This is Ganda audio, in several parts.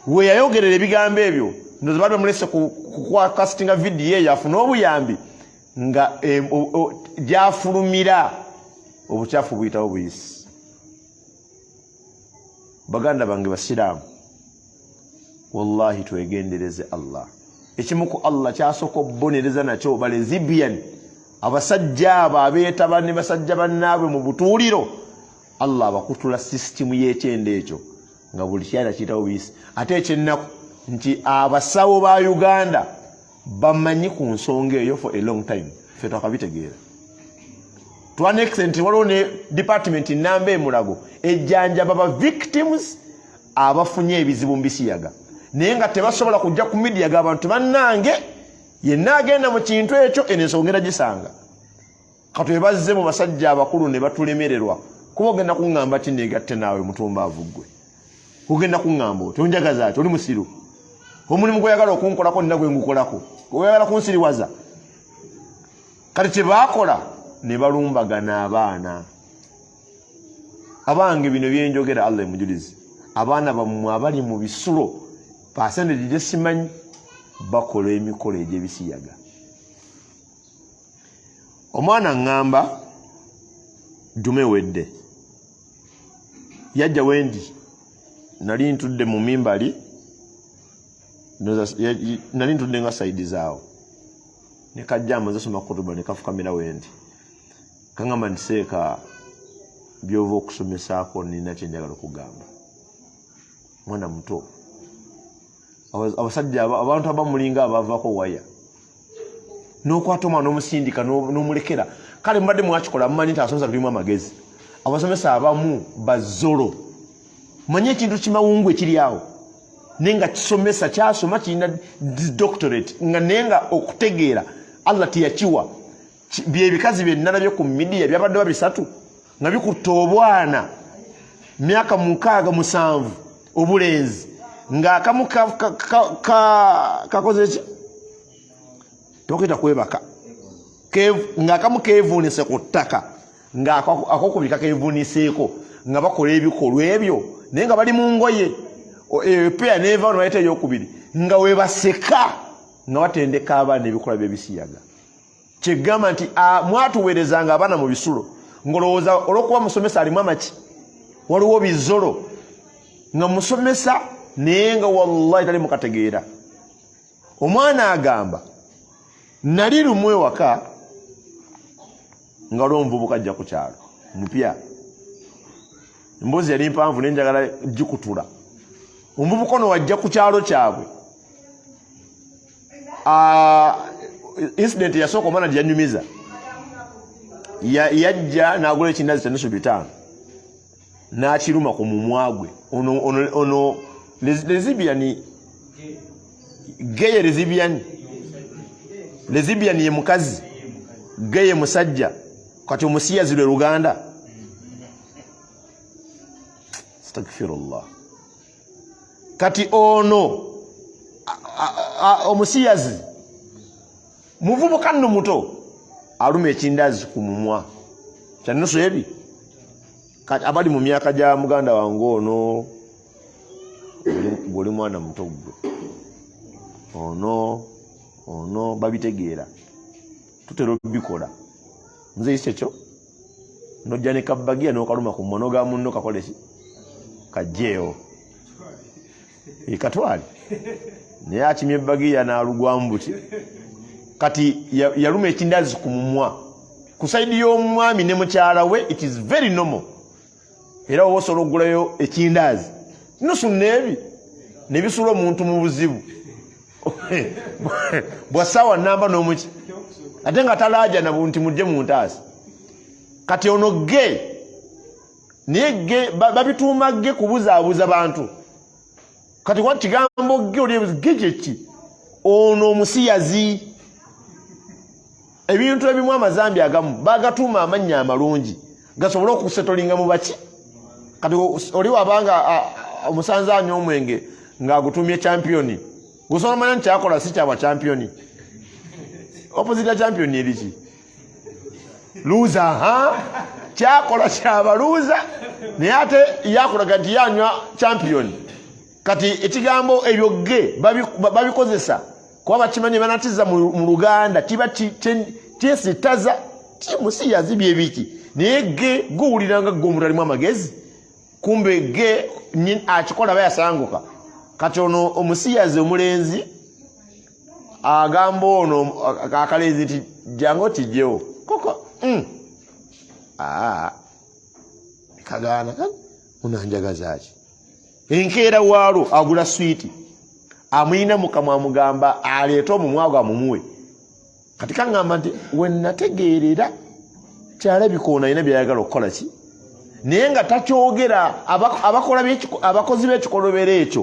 we yayogerera ebigambo ebyo ndozo bado mulese kwa casting video yafuna obuyambi nga jafulumira obuchafu buyitawo buyisi. Baganda bange basiramu, wallahi twegendereze Allah. Ekimuku Allah kyasoko bonereza nakyo ba lesbian abasajja abeeta banne basajja bannaabwe mu butuuliro Allah bakutula system y'ekyende ekyo nga buli kyala kitawo bisi. Ate ekyennaku nti abasawo ba Uganda bamanyi ku nsonga eyo for a long time. Ffe twakabitegeera. To an extent waliwo ne department namba emulago ejjanja baba victims abafunye ebizibu mbisiyaga. Naye nga tebasobola kujja ku media g'abantu bannange yenna agenda mu kintu ekyo ensonga gisanga. Katwebazze mu basajja abakulu ne batulemererwa. Kuba ogenda kuŋŋamba ati neegatte naawe mutumba avuggwe. Ogenda kuŋŋamba oti onjagaza ati oli musiru. Omulimu gw'oyagala okunkolako nina gwe ngukolako. Oyagala kunsiriwaza. Kati kye baakola ne balumbagana abaana. Abange bino byenjogera Allah emujulize. Abaana bammwe abali mu bisulo percentage gye simanyi bakola emikolo egy'ebisiyaga. Omwana ŋŋamba Jume wedde yajja wendi nali ntudde mu mimbali nali ntudde nga saidi zaawo ne kajja amaze soma kutuba ne kafukamira wendi kaŋŋamba nti seeka byova okusomesaako nina kye njagala okugamba. Mwana muto abasajja abantu abamulinga abavaako waya n'okwata omwana n'omusindika n'omulekera kale mbadde mwakikola mumanyi nti abasomesa tulimu amagezi. Abasomesa abamu bazolo manye ekintu kimawungu ekiri awo naye nga kisomesa kyasoma kirina doctorate nga naye nga okutegeera Allah teyakiwa. Byebikazi byennala byo ku midiya byabadde babisatu nga bikutta obwana myaka 6-7 obulenzi nga akamu kakoze ki tokita kwebaka nga akamu kevuunise ku ttaka nga akokubika kevuuniseeko nga bakola ebikolwa ebyo naye nga bali mu ngoye epeya neva no bayita eyokubiri nga webaseka nga batendeka abaana ebikola byebisiyaga. Kyegamba nti mwatuweerezanga abaana mu bisulo ngolowooza olwokuba musomesa alimu amaki waliwo bizolo nga musomesa naye nga wallahi tali mukategeera. Omwana agamba nali lumu ewaka nga lwo omuvubuka ajja ku kyalo mupya emboozi yali mpanvu nenjagala gikutula. Omuvubuka ono wajja ku kyalo kyabwe incident yasooka omwana gye yanyumiza yajja n'agula ekindazi kya nusu 5 n'akiruma ku mumwa gwe. Ono lesbian gay lesbian ye mukazi gay musajja kati omusiyazi lwe Luganda. Astaghfirullah. Kati ono omusiyazi muvubuka nno muto aluma ekindazi ku mumwa kya nusu ebi. Kati abali mu myaka gya muganda wange ono guli mwana muto gwe ono babitegeera tutera bikola nze ise kyo nojja ne kabagia n'okaluma ku mmono ga munno kakole ki kajjeewo katwali naye akimye bagia n'alugwamu buti. Kati yaluma ekindazi ku mumwa ku saidi y'omwami ne mukyala we. It is very normal. Era osobola okugulayo ekindazi nusu nebi nebisula omuntu mu buzibu bwasawa namba n'omuki ate nga talaaja nabo nti mujje mu ntaasi. Kati ono ge naye ge babituuma ge kubuzaabuza bantu. Kati kwa kigambo ge oli ge kyeki ono omusiyazi. Ebintu ebimu amazambi agamu bagatuuma amannya amalungi gasobola okusetolinga mu baki. Kati oli wabanga omusanze anywa omwenge ng'agutumye championi gusobola manya nti kyakola si kyaba championi. Opposite ya champion eriki loser kyakola kyaba loser naye ate yakolaga nti yanywa champion kati ekigambo ebyo ge babikozesa kuba bakimanyi banatiza mu Luganda kiba kyesitaza timusiyazi byebiki naye ge guwuliranga gomutalimu amagezi kumbe ge akikola bayasanguka kati ono omusiyazi omulenzi agamba ono akalenzi nti jango tijjewo koko kagana unanjagaza ki enkeera waalo agula switi amuyina mukamwa amugamba aleeta omumwago amumuwe kati kaŋŋamba nti wenategeerera kyalabika ono alina byayagala okukola ki naye nga takyogera abakozi b'ekikolobero ekyo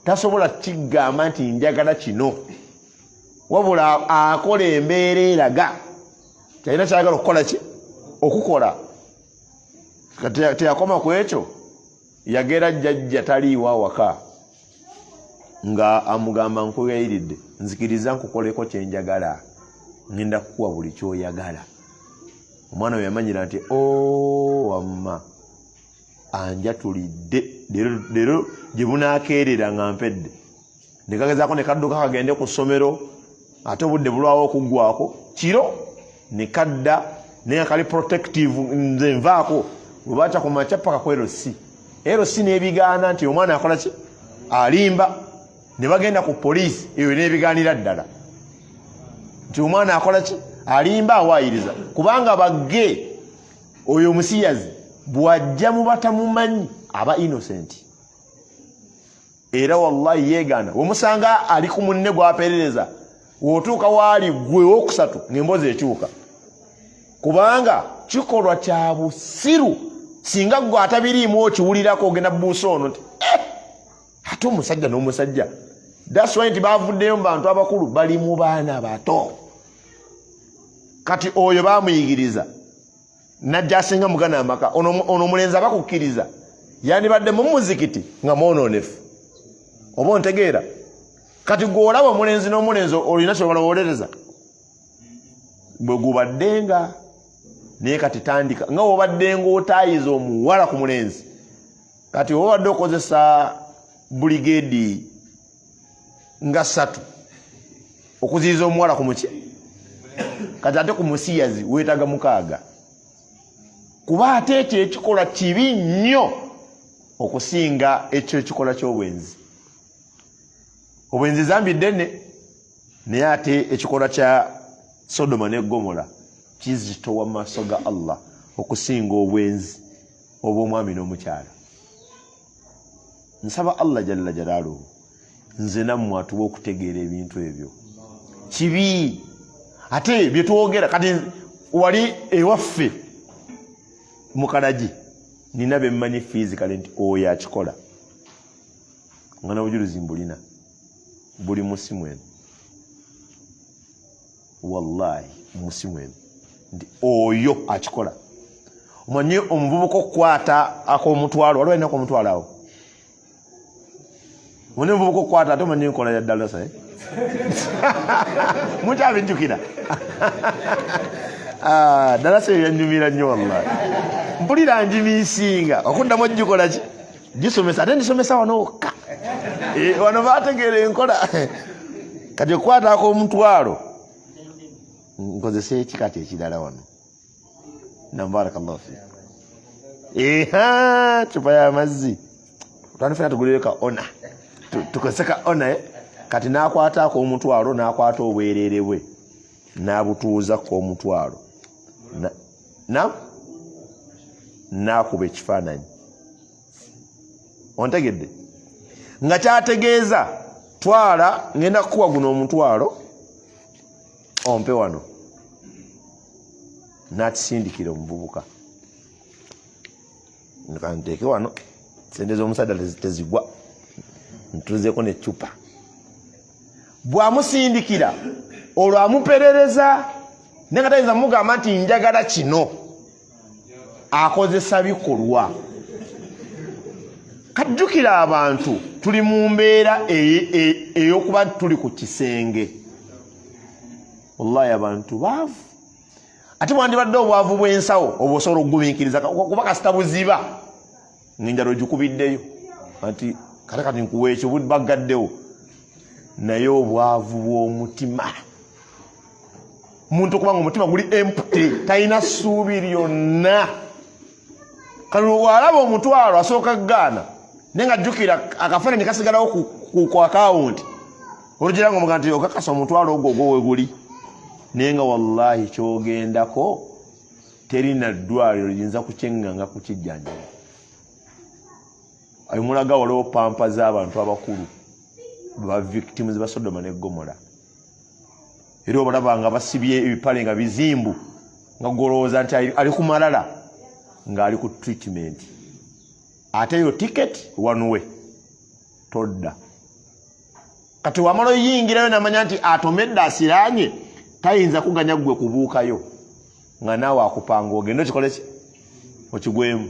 tasobola kigamba nti njagala kino wabula akola embeera eraga kyalina kyayagala okukola ki okukola kati teyakoma ku ekyo yagera jjajja taliiwa waka nga amugamba nkugayiridde nzikiriza nkukoleko kyenjagala ngenda kukuwa buli kyoyagala omwana we yamanyira nti wamma anjatulidde leero gye bunaakeerera nga mpedde ne kagezaako ne kadduka kagende ku ssomero ate obudde bulwawo okuggwako kiro ne kadda naye kali protective nze nvaako bwe baca ku makya paka ku LC n'ebigaana nti omwana akola ki alimba ne bagenda ku poliisi eyo n'ebigaanira ddala nti omwana akola ki alimba awaayiriza kubanga bagge oyo omusiyazi bwajja mu batamumanyi aba innocent era wallahi yeegaana wemusanga ali ku munne gwaperereza wotuuka waali gwe wokusatu ng'emboozi ekyuka kubanga kikolwa kya busiru singa gwe atabiriimu okiwulirako ogenda buusa ono nti ate omusajja n'omusajja that's why nti bavuddeyo mu bantu abakulu bali mu baana bato kati oyo bamuyigiriza najja asinga mugana amaka ono omulenzi abakukkiriza yandibadde mu muzikiti nga mwononefu oba ontegeera kati gw'olaba omulenzi n'omulenzi olina kyobalowolereza bwe gubaddenga naye kati tandika nga wobaddenga otaayiza omuwala ku mulenzi kati wobadde okozesa buligedi nga 3 okuziyiza omuwala ku muki kati ate ku musiyazi weetaga 6 kuba ate ekyo ekikola kibi nnyo okusinga ekyo ekikola ky'obwenzi obwenzi zambi ddene naye ate ekikola kya Sodoma ne Gomora kizitowa mu maaso ga Allah okusinga obwenzi obw'omwami n'omukyala. Nsaba Allah jalla jalaaluhu nze nammwe atuwe okutegeera ebintu ebyo kibi ate bye twogera kati wali ewaffe mukalagi nina be mmanyi physically nti oyo akikola nga n'obujulizi mbulina buli musimu eno wallahi musimu eno nti oyo akikola omanyi omuvubuka okukwata ak'omutwalo waliwo alina ak'omutwalo awo omanyi omuvubuka okukwata ate omanyi enkola ya ddalasa mukyabijjukira ddalasa eyo yanyumira nnyo wallahi mpulira njimiisinga okuddamu ogikola ki gisomesa ate ndisomesa wano wokka wano bategeera enkola kati okukwata ak'omutwalo nkozesa ekikati ekirala wano nambarakallahu fiik cupa y'amazzi twanifuna tugulireka ona tukozeseka ona kati n'akwata ak'omutwalo n'akwata obwereere bwe n'abutuuza k'omutwalo n'akuba ekifaananyi ontegedde nga kyategeeza twala ngenda kukuwa guno omutwalo ompe wano n'akisindikira omuvubuka nteeke wano sente z'omusajja tezigwa ntuzeeko n'eccupa bw'amusindikira olwo amuperereza naye nga tayinza mugamba nti njagala kino akozesa bikolwa kajjukira abantu tuli mu mbeera ey'okuba tuli ku kisenge wallahi abantu baavu ate bwandibadde obwavu bw'ensawo oba osobola okugumiikiriza kuba kasita buziba ng'enjala ogikubiddeyo anti kale kati nkuwa ekyo bagaddewo naye obwavu bw'omutima muntu kubanga omutima guli empty talina ssuubi lyonna kale walaba omutwalo asooka gaana naye nga jjukira akafaananyi kasigalawo ku akawunti olugira nga omuga nti okakasa omutwalo ogwo ogwo weguli naye nga wallahi kyogendako terina ddwaliro liyinza kukyenganga kukijjanjaba ayomulaga waliwo pampa z'abantu abakulu ba victims ba Sodoma ne Gomora era obalaba nga basibye ebipale nga bizimbu nga golowooza nti ali ku malala ng'ali ku treatment ate yo ticket wanuwe todda kati wamala oyingirayo namanya nti atomedde asiranye tayinza kuganya gwe kubuukayo nga naawe akupanga ogenda okikoleki okigwemu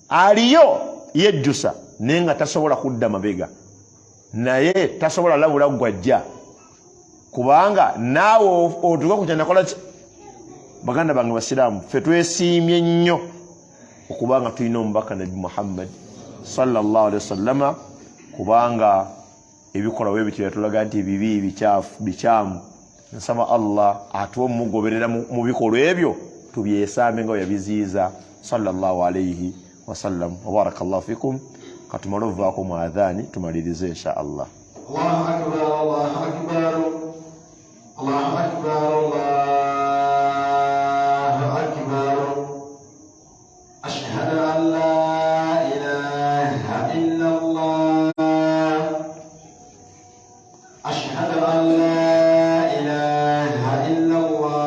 aliyo yejjusa naye nga tasobola kudda mabega naye tasobola labula gwajja kubanga naawe otuuka ku kyanakolaki baganda bange basiraamu ffe twesiimye nnyo okubanga tulina omubaka nabi Muhammad sallallahu alaihi wasallama kubanga ebikola we bityo tulaga nti ebibi bikyamu nsaba Allah atuwe mugoberera mu bikolwa ebyo tubyesambe nga yabiziiza sallallahu alaihi wasallam wa barakallahu fikum katumalo vaako mu adhani tumalirize insha Allah. Allahu akbar Allahu akbar Allahu akbar Allahu akbar ashhadu an la ilaha illa Allah ashhadu an la ilaha illa Allah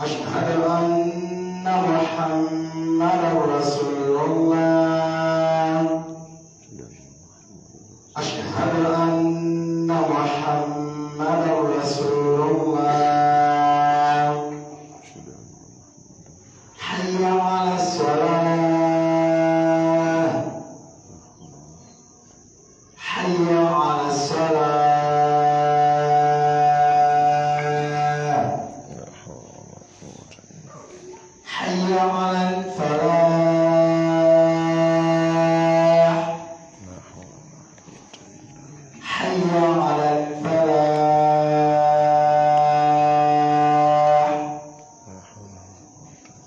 ashhadu anna Muhammadar Rasulullah ashhadu anna Muhammadar Rasulullah hayya 'ala as-salah hayya 'ala as-salah hayya 'ala al-falah hayya 'ala al-falah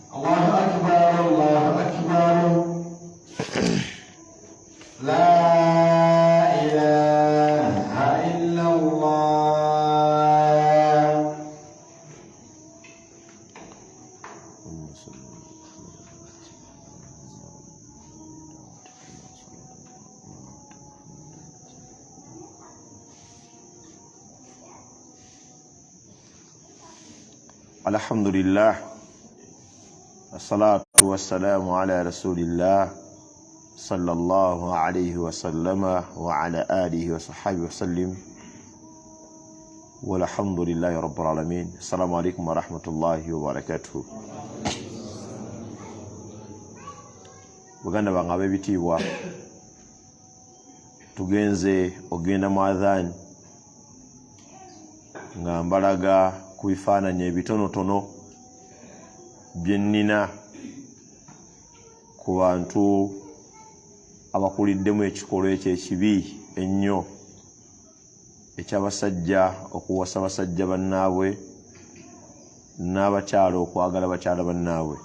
Allahu akbar Allahu akbar la ilaha illa Allah Alhamdulillah wassalatu wassalamu ala rasulillah sallallahu alayhi wa sallama wa ala alihi wa sahbihi wa sallim walhamdulillahi rabbil alamin. Assalamu alaikum wa rahmatullahi wa barakatuh. Baganda bange ab'ebitiibwa tugenze ogenda mu adhan nga mbalaga ku bifaananyi ebitonotono bye nnina ku bantu abakuliddemu ekikolwa ekyo ekibi ennyo eky'abasajja okuwasa basajja bannaabwe n'abakyala okwagala bakyala bannaabwe.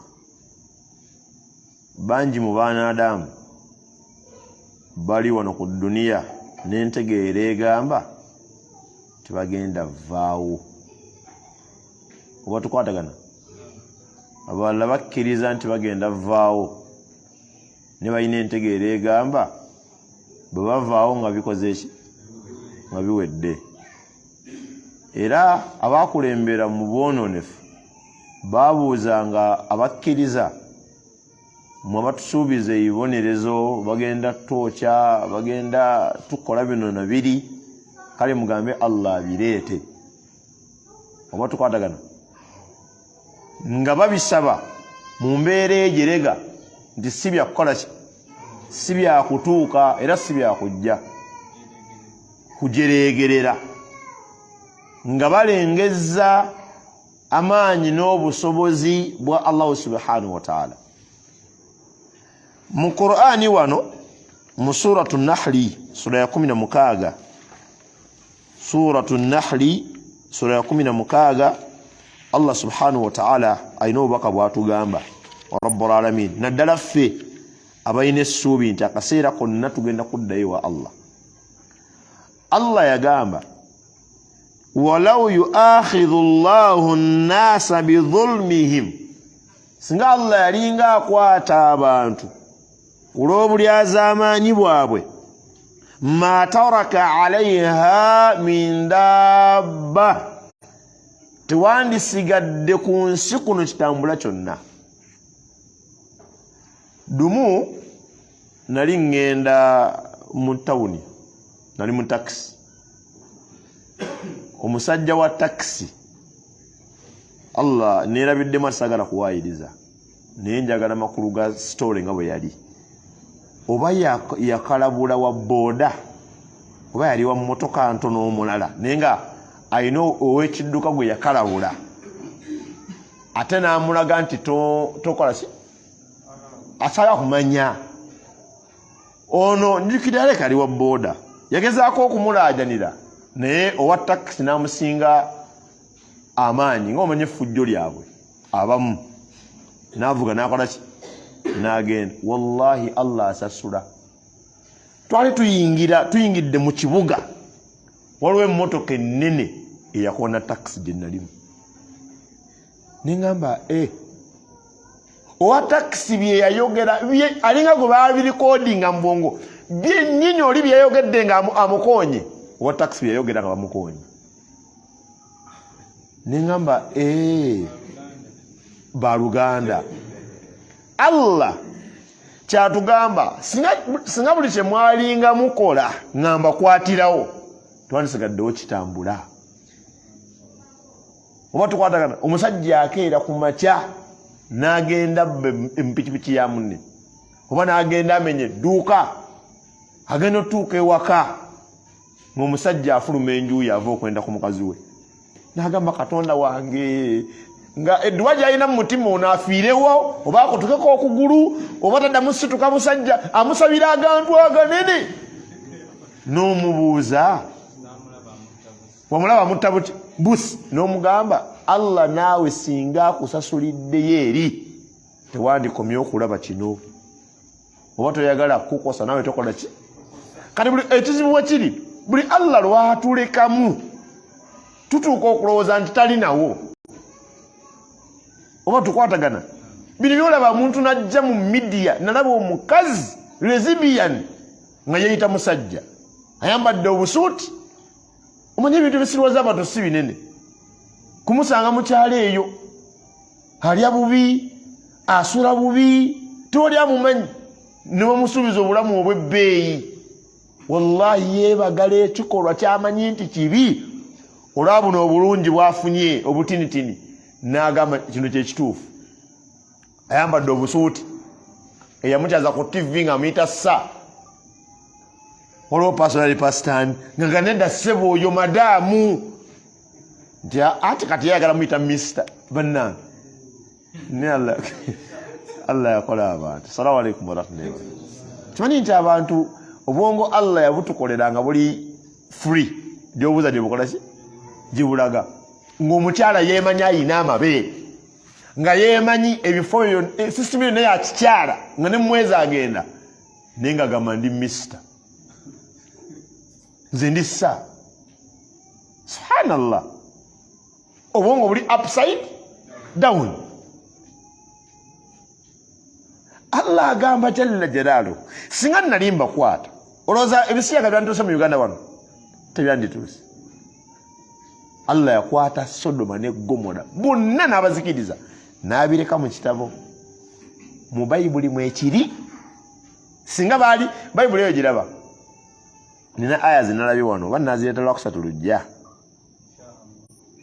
Bangi mu baanaadamu bali wano ku dduniya n'entegeera egamba tebagenda vaawo oba tukwatagana. Abalala bakkiriza nti bagenda vaawo ne balina entegeera egamba bwe bavaawo nga bikoze eki nga biwedde. Era abaakulembera mu bwononefu baabuuzanga abakkiriza mwe batusuubiza ebibonerezo bagenda twokya bagenda tukola bino na biri kale mugambe Allah bireete oba tukwatagana nga babisaba mu mbeera ejerega nti si byakukola ki si byakutuuka era si byakujja kujereegerera nga balengezza amaanyi n'obusobozi bwa Allah subhanahu wa ta'ala. mu Qur'ani wano mu suratu Nahli sura ya 16 suratu Nahli sura ya 16 Allah subhanahu wa ta'ala ayino baka bwatugamba rabbul alamin naddala ffe abayina essuubi nti akaseera konna tugenda kuddayo wa Allah yagamba walau yuakhidhu Allahu an-nasa bidhulmihim singa Allah yalinga akwata abantu olw'obulyazaamaanyi bwabwe ma taraka alaiha min dabba tewandisigadde ku nsi kuno kitambula kyonna. Dumu nali ngenda mu tawuni nali mu taxi omusajja wa taxi Allah neerabidde masagala kuwaayiriza naye njagala makulu ga story nga bwe yali oba yakalabula wa boda oba yali wa mmotoka ntono omulala naye nga ayina ow'ekidduka gwe yakalabula ate n'amulaga nti tokola si asala kumanya ono njukira aleka ali wa boda yagezaako okumulaajanira naye owa taxi n'amusinga amaanyi ng'omanye effujjo lyabwe abamu n'avuga n'akola ki n'agenda. Wallahi Allah asasula. Twali tuyingidde mu kibuga waliwo emmotoka ennene eyakoona taxi gye nalimu neŋŋamba owa taxi bye yayogera alinga gwe baabirikodinga mu bwongo byennyini oli bye yayogedde nga amukoonye owa taxi bye yayogera nga bamukoonye neŋŋamba baluganda Allah kyatugamba singa buli kye mwalinga mukola ngamba kwatirawo twandisigaddewo kitambula oba tukwatagana omusajja akeera ku makya n'agenda empikipiki ya munne oba n'agenda amenya edduuka agenda otuuka ewaka ng'omusajja afuluma enjuuyi ava okwenda ku mukazi we n'agamba Katonda wange nga edduwa gy'alina mu mutima ono afiirewo oba akutukeko okugulu oba taddamu situka musajja amusabira agantu aganene n'omubuuza wamulaba mutta busi n'omugamba Allah naawe singa akusasuliddeyo eri tewandikomye okulaba kino oba toyagala kukosa naawe tokola ki kati buli ekizibu wekiri buli Allah lwatulekamu tutuuka okulowooza nti talinawo oba tukwatagana bino byolaba omuntu najja mu midiya nalaba omukazi lesbian nga yeyita musajja ayambadde obusuuti omanye ebintu ebisirwaza abantu si binene kumusanga mu kyalo eyo alya bubi asula bubi tewali amumanyi ne bamusuubiza obulamu obw'ebbeeyi wallahi yeebagala ekikolwa kyamanyi nti kibi olwa buno obulungi bwafunye obutinitini n'agamba kino kyekituufu ayambadde obusuuti eyamukyaza ku TV nga amuyita waliwo personal pastan nga ganenda ssebo oyo madaamu nti ati kati yayagala muyita mister bannange ne Allah yakola abantu. Assalamu alaikum warahmatullahi kimanyi nti abantu obwongo Allah yabutukolera nga buli free gyobuuza gyebukola ki gibulaga ng'omukyala yeemanyi ayina amabeere nga yeemanyi ebifo system yonna ya kikyala nga ne mwezi agenda naye nga gamba ndi mister nze ndi subhanallah obwongo buli upside down. Allah agamba jalla jalaalu singa nalimba kwata olowooza ebisiyaga byandituuse mu Uganda wano tebyandituuse. Allah yakwata Sodoma ne Gomora bonna n'abazikiriza n'abireka mu kitabo mu Bayibuli mwekiri singa baali Bayibuli eyo giraba nina aya zinalabye wano oba nazireeta lwakusatu lujja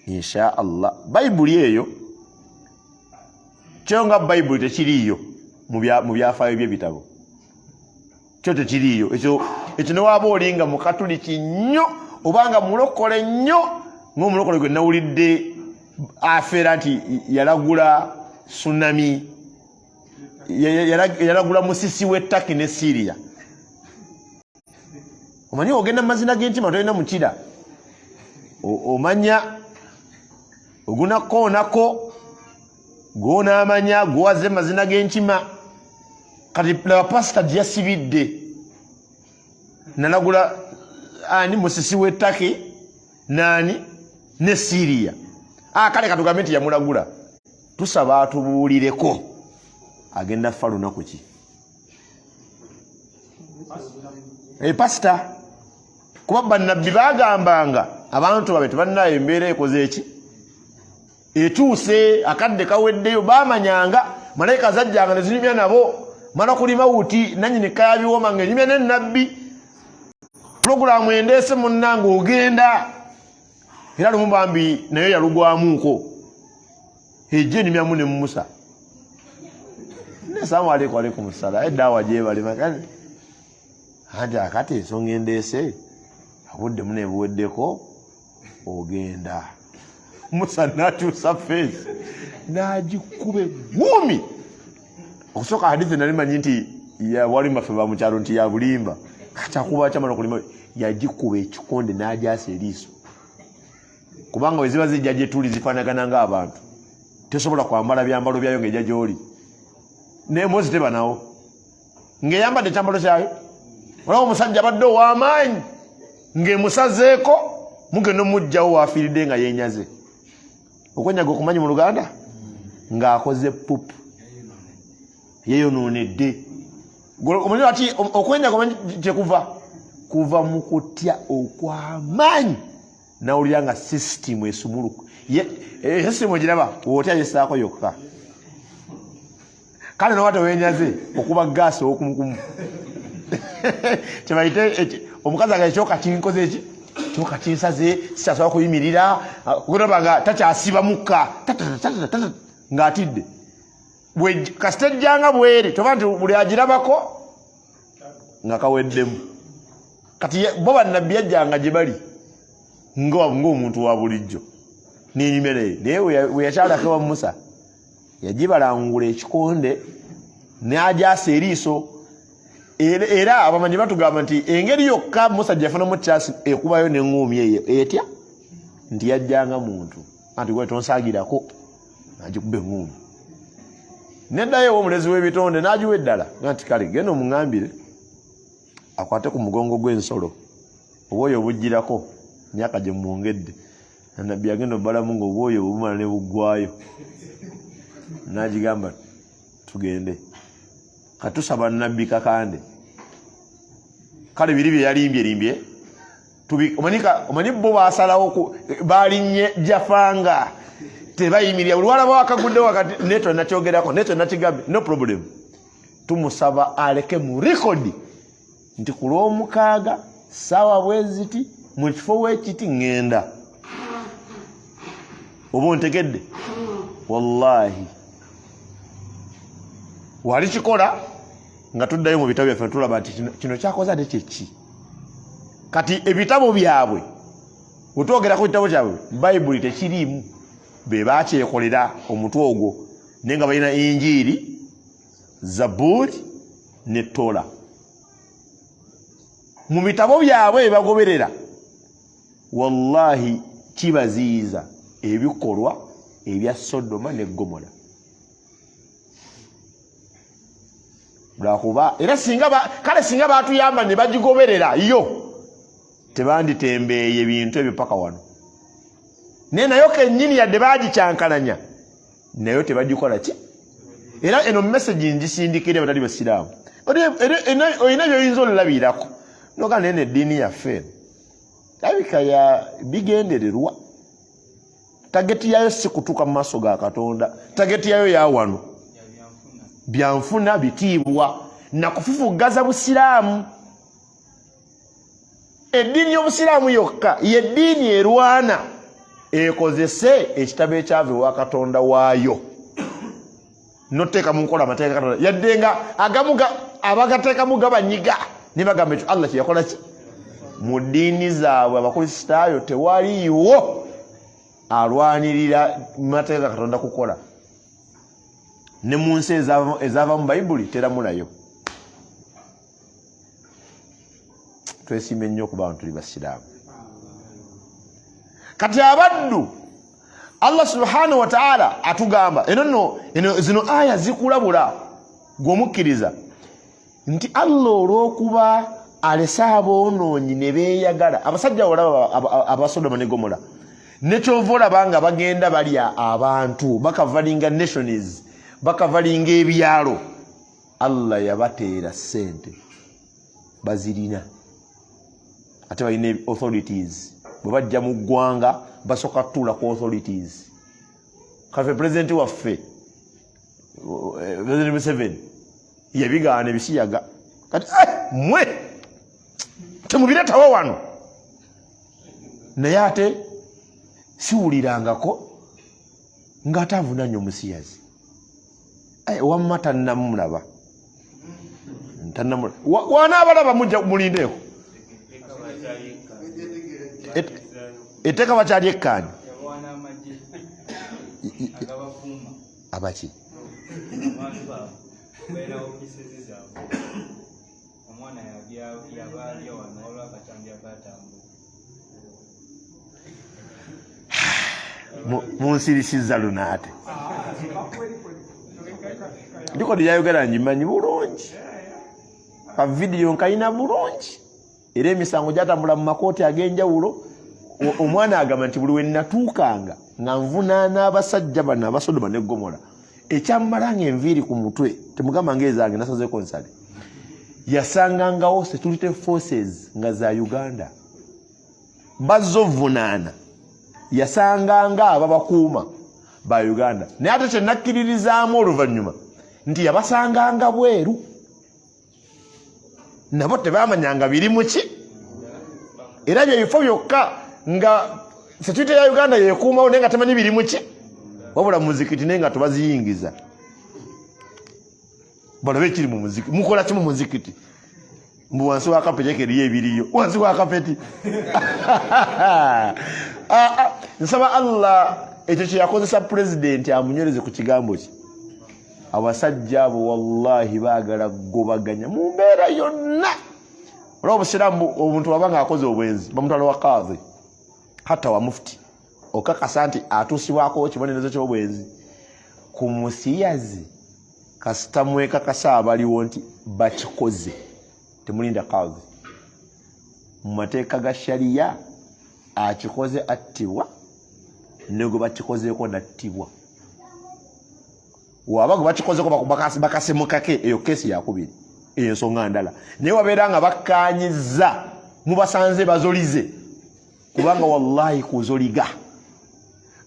insha Allah. Bayibuli eyo kyo nga Bayibuli tekiriiyo mu byafaayo by'ebitabo kyo tekiriiyo ekyo newaaba olinga mu Katuliki nnyo obanga mulokole nnyo ng'omulokole gwe nawulidde afeera nti yalagula tsunami yaragula musisi w'ettaki ne Syria. Omanyi ogenda mazina g'entima tolina mukira. Omanya ogunako onako gona amanya gwaze mazina g'enkima. Kati la pasta gyasibidde. Nalagula ani musisi w'ettaki nani ne Syria. Kale katugambe nti yamulagula. Tusaba atubuulireko agenda fa lunaku ki? Pasta kuba bannabbi bagambanga abantu babe tebannayo embeera ekoze eki etuuse akadde kaweddeyo bamanyanga malayika zajjanga ne zinyumya nabo mala kulima wuti nanyini kayabiwoma ng'enyumya n'ennabbi pulogulaamu endeese munnanga ogenda era lumu bambi nayo yalugwamuuko ejje enyumyamu ne Musa Assalamu alaikum alaikum salaam eddawa gyebali makani hadi akati ensonga endeese abudde mune buweddeko ogenda Musa n'akyusa face n'agikube gumi okusooka hadithi nali manyi nti wali maffe ba mu kyalo nti ya bulimba kyakuba kyamala okulima yagikuba ekikonde n'agyasa eriiso kubanga weziba zijja gye tuli zifaanagana ng'abantu tesobola kwambala byambalo byayo ng'ejja gy'oli naye Mwozi teba nawo ng'eyambadde ekyambalo kyayo olaba omusajja abadde ow'amaanyi ng'emusazeeko mugenda omugjawo waafiiridde nga yeenyaze okwenyaga okumanyi mu Luganda ng'akoze pupu yeeyonoonedde omanyi ati okwenyaga omanyi kyekuva kuva mu kutya okw'amaanyi nawulira nga sisitimu esumuluku sisitimu ogiraba wootya yesaako yokka kale nowate weenyaze okuba gaasi okumukumu kyebayite omukazi aga ekyoka kinkoze eki kyoka kinsaze sikyasobola kuyimirira okulaba nga takyasiba mukka ng'atidde kasita ejjanga bwere toba nti buli agirabako nga kaweddemu kati bo bannabbi yajjanga gye bali ng'omuntu wa bulijjo n'enyumere naye we yakyalako wa Musa yagibalangula ekikonde n'agyasa eriiso era abamanyi batugamba nti engeri yokka Musa gyafunamu kyasi ekubayo n'eŋŋoomi eyo etya nti yajjanga muntu anti gwe tonsaagirako agikuba eŋŋoomi neddayo omulezi w'ebitonde n'agiwa eddala nti kale genda omuŋŋambire akwate ku mugongo gw'ensolo obwoyo obugirako myaka gye mwongedde nabbi yagenda obbalamu ng'obwoyo obumala ne buggwayo n'agigamba tugende katusaba nabbi kakande kale biri bye yalimbye omanyi bo basalawo balinnye jafanga tebayimirira buli walaba wakagudde wakati neto nakyogerako neto nakigambye no problem tumusaba aleke mu rekodi nti ku lw'omukaaga ssaawa bweziti mu kifo weekiti ŋŋenda oba ontegedde wallahi wali kikola nga tuddayo mu bitabo byaffe tulaba nti kino kyakoze ate kyeki kati ebitabo byabwe otwogera ku kitabo kyabwe bayibuli tekiriimu be bakyekolera omutwe ogwo naye nga balina injiiri zabuuri ne Tola mu bitabo byabwe ebibagoberera wallahi kibaziyiza ebikolwa ebya Sodoma ne Gomora lwakuba era singa batuyamba ne bagigoberera yo tebanditembeeye bintu ebyo paka wano naye nayo kennyini yadde bagikyankalanya nayo tebagikola ki era eno message ngisindikire abatali basiraamu olina byoyinza olulabirako noga nene eddiini yaffe labika ya bigendererwa tageti yayo si kutuuka mu maaso ga Katonda tageti yayo ya wano byanfuna bitiibwa nakufufugaza busiraamu eddiini y'obusiraamu yokka yeddiini erwana ekozese ekitabo ekyava ewa Katonda waayo noteeka mu nkola amateeka Katonda yadde nga agamu abagateekamu gabanyiga ne bagamba ekyo Allah kyeyakola ki mu ddiini zaabwe abakristaayo tewaliiwo alwanirira mateeka Katonda kukola ne mu nsi ezaava mu bayibuli teramulayo. Twesiime nnyo okuba abantu tuli basiraamu. Kati abaddu Allah subhanahu wa ta'ala atugamba zino aya zikulabula gw'omukkiriza nti Allah olw'okuba alese aboonoonyi ne beeyagala abasajja olaba Abasodoma ne Gomora nekyova olaba nga bagenda balya abantu bakavalinga nations bakavalinga ebyalo Allah yabateera ssente bazirina ate balina authorities bwe bajja mu ggwanga basoka tuula ku authorities. Kaffe president waffe President Museveni yabigaana ebisiyaga kati mwe temubiretawo wano naye ate siwulirangako ng'ate avunanya omusiyazi wamma tannamulaba wanaabalaba mulindeeko etteeka bakyali ekkaani abaki munsirisiza lunaate likodi lyayogera njimanyi bulungi ka vidiyo nkayina bulungi era emisango gyatambula mu makooti ag'enjawulo. Omwana agamba nti buli we nnatuukanga nga nvunaana abasajja bano Abasodoma ne Gomora ekyammalanga enviiri ku mutwe temugamba ng'ezange nasazeeko nsale yasangangawo security forces nga za Uganda bazzovunaana yasanganga ababakuuma ba Uganda naye ate kyenakkiririzaamu oluvannyuma nti yabasanganga bweru nabo tebamanyanga biri mu ki era byebifo byokka nga security ya Uganda yekuumawo naye nga temanyi biri mu ki wabula muzikiti naye nga tubaziyingiza balabe ekiri mu muzikiti mukola ki mu muzikiti mbu wansi wa kapeti ekeriyo ebiriyo wansi wa kapeti nsaba Allah ekyo kyeyakozesa pulezidenti amunywereze ku kigambo ki abasajja abo wallahi baagala gobaganya mu mbeera yonna. Olwa obusiraamu omuntu wabanga akoze obwenzi bamutwala wa kadhi hata wa mufti okakasa nti atuusibwako kibonerezo ky'obwenzi ku musiyazi kasita mwekakasa abaliwo nti bakikoze temulinda kadhi mu mateeka ga shariya akikoze attibwa nego bakikozeeko nattibwa waba gwe bakikozeko bakasemukake eyo kesi yakubiri eyo ensonga ndala naye wabeera nga bakkaanyiza mubasanze bazolize kubanga wallahi kuzoliga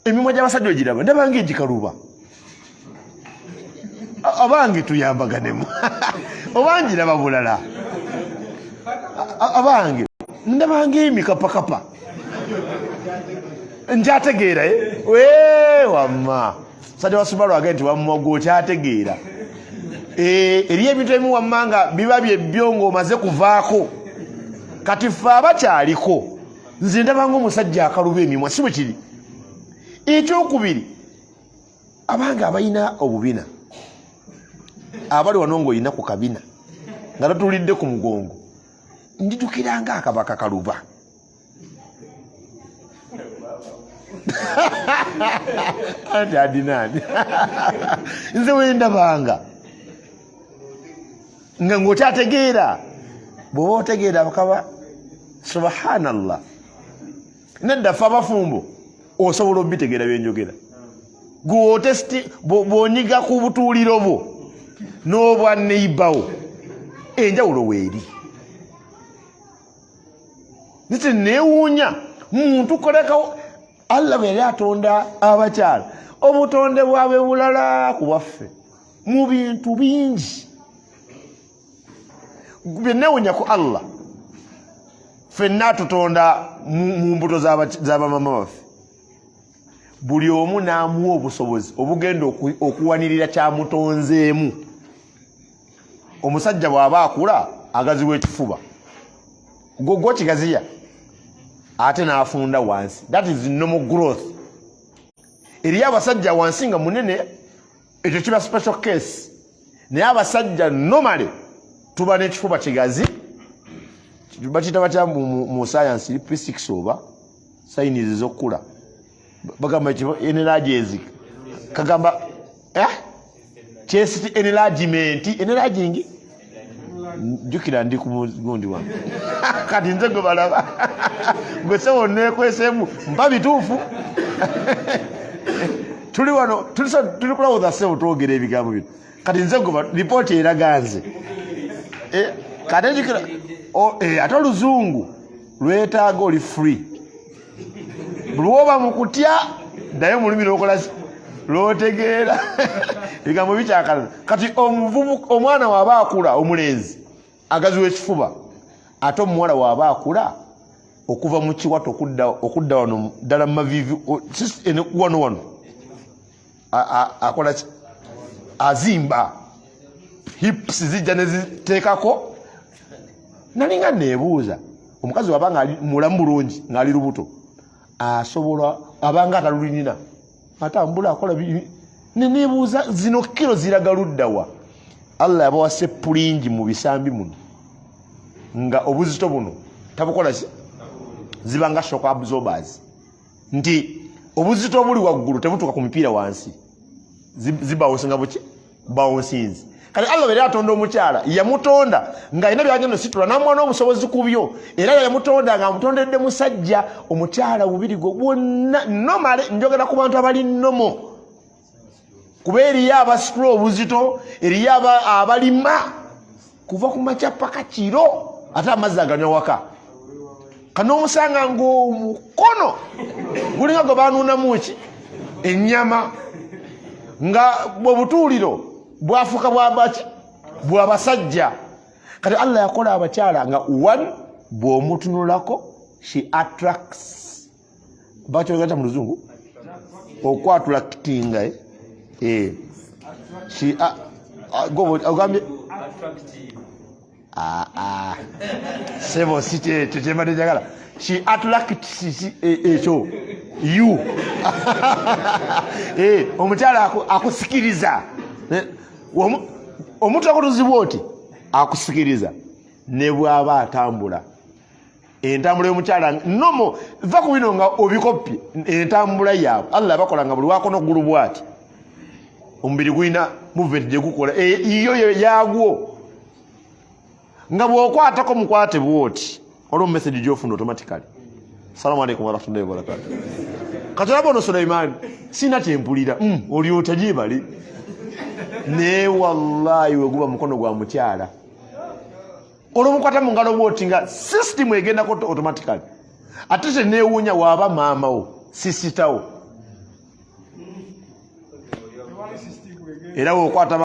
emimwa gy'abasajja ogiraba ndabange egikaluba abange tuyambaganemu obangiraba bulala abange ndabange emikapakapa nkyategeera wamma sajja wasubalu agenti wammogo okyategeera eri ebintu ebimu wammanga biba byebbyo ng'omaze kuvaako kati ffe abakyaliko nze ndabanga omusajja akaluba emimwa si bwe kiri. Ekyokubiri abanga abalina obubina abali wano ng'olina ku kabina nga tatulidde ku mugongo nditukiranga akabaka kaluba anti adinani nze wendabanga nga ng'okyategeera bw'oba otegeera bakaba subhanallah nedda ffe abafumbo osobola obitegeera byenjogera gwotesti bw'onyiga ku butuuliro bwo n'obwa neibawo enjawulo weeri nite neewuunya muntu kolekawo Allah bwe yali atonda abakyala obutonde bwabwe bulala ku bwaffe mu bintu bingi byenneewuunya ku Allah ffenna atutonda mu mbuto z'abamama baffe buli omu n'amuwa obusobozi obugenda okuwanirira kyamutonzeemu. Omusajja bw'aba akula agaziwa ekifuba gwo kigaziya ate n'afunda wansi. That is normal growth. Eriyo abasajja wansi nga munene ekyo kiba special case. Naye abasajja normally tuba n'ekifuba kigazi, bakiyita batya mu science P6 oba sayinizi z'okkula bagamba enlarging kagamba chest enlarging jukira ndi ku gundi wange kati nze gwe balaba gwe sewo nekwesemu mpa bituufu tuli wano tuli kulawuza sewo twogera ebigambo bino kati nze gwe ripooti eraganze kati jukira ate oluzungu lwetaaga oli free buli woba mu kutya ddayo mu lulimi lwokola lwotegeera ebigambo bikyakala. Kati omwana waaba akula omulenzi agaziwa ekifuba ate omuwala waaba akula okuva mu kiwato okudda wano ddala mu mavivi wano akola azimba hips zijja ne ziteekako. Nalinga neebuuza omukazi waba nga mulamu bulungi ng'ali lubuto asobola abanga atalulinina atambula akola neneebuuza zino kilo ziraga luddawa. Allah yabawa seppulingi mu bisambi muno nga obuzito buno tabukola zibanga shock absorbers nti obuzito obuli waggulu tebutuuka ku mipiira wansi zibawonsinga buki bawonsinzi. Kati Allah bwe yatonda omukyala yamutonda ng'alina byagenda situla n'amwana obusobozi ku byo era yamutonda ng'amutondedde musajja omukyala bubiri gwo bwonna nomale njogera ku bantu abali nnomo kuba eriyo abasitula obuzito eriyo abalima kuva ku makya paka kiro ate amazzi aganywa waka kan'omusanga ng'omukono gulinga gwe baanuunamu ki ennyama nga bwebutuuliro bwafuka bwabasajja. Kati Allah yakola abakyala nga one bw'omutunulako she attracts bakyogera mu luzungu okwattractinga she ogambye sebo site tetema njagala she attracts ekyo you omukyala akusikiriza omuntu akutuzibwa oti akusikiriza ne bw'aba atambula entambula y'omukyala nomo va ku bino nga obikopye entambula yaabwe Allah bakola nga buli wakono ggulu bw'ati omubiri gulina movement gye gukola iyo yaagwo nga bw'okwatako mukwate bw'oti olwo message gy'ofuna automatically. Assalamu alaikum warahmatullahi wabarakatuh. Katalaba ono Sulaiman sina kyempulira oli otagyebali ne wallahi we guba mukono gwa mukyala olwomukwata mu ngalo bwoti nga system egenda ko automatically ate se neewuunya waaba maama wo sisitawo era wokwata